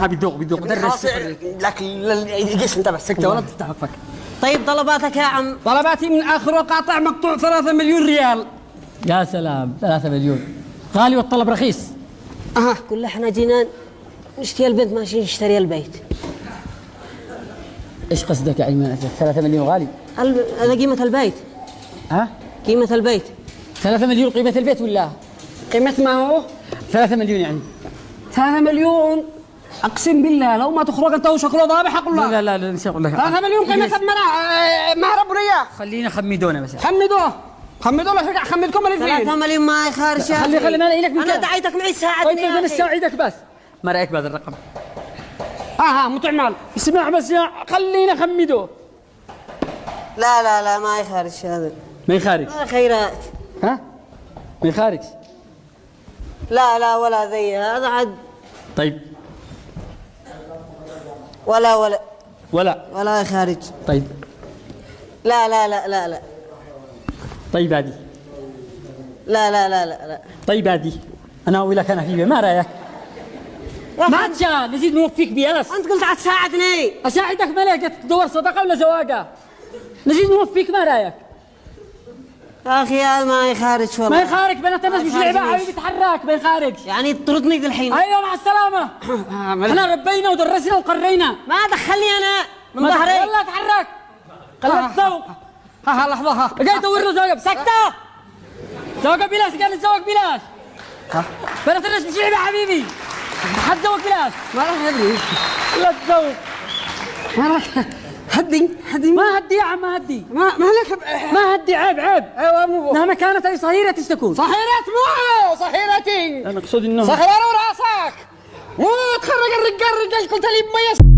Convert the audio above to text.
بيذوق خلاص لك الجسم انت بس سكت ولا تفتح فك. طيب طلباتك يا عم؟ طلباتي من اخر قاطع مقطوع 3 مليون ريال. يا سلام 3 مليون غالي والطلب رخيص. كل احنا جينا نشتري البنت ماشي نشتري البيت. ايش قصدك يا ايمن؟ 3 مليون غالي؟ هذا قيمة البيت. قيمة البيت 3 مليون قيمة البيت ولا؟ قيمة ما هو 3 مليون يعني 3 مليون. اقسم بالله لو ما تخرج انت وشكله ضابح اقول لك. لا نسي اقول لك 3 مليون قيمة ما ربنا اياه. خلينا خمدونا بس. خمدوه لا خمدكم الاثنين. 3 مليون ما يخارج. خلي ما لك انا دعيتك معي ساعدني. طيب انا استوعدك بس. ما رايك بهذا الرقم؟ متعمل. اسمع بس يا خلينا خمدوه. لا ما يخارج هذا. ما يخارج. خيرات. ما يخارج. لا ولا زي هذا عاد. طيب ولا يخارج. طيب لا طيب هذه. لا طيب هذه انا اقول لك انا في ما رايك؟ ما عاد شغال نزيد نوفيك بيها بس. انت قلت هتساعدني. اساعدك ملك تدور صدقه ولا زواجه؟ نزيد نوفيك ما رايك؟ يا اخي هذا ما يخارج والله. ما يخارج بنات الناس مش لعبه حبيبي تحرك ما يخارج. يعني تطردني الحين. ايوه مع السلامه. احنا ربينا ودرسنا وقرينا. ما دخلني انا من ظهري. يلا تحرك. خليك تسوق. لحظه قاعد ادور له زوجه سكته. زوجه بلاش قال الزواج بلاش. بنات الناس مش لعبه حبيبي. حتزوج بلاش. ما راح ادري. لا تزوج. ما راح هدي ما هدي يا عم ما هدي. ما لك ما هدي عيب. ايوه مو مهما كانت هي صهيرة تكون. صهيرتي. انا اقصد انه صهيرة وراسك. مو تخرج الرجال قلت لي مميز.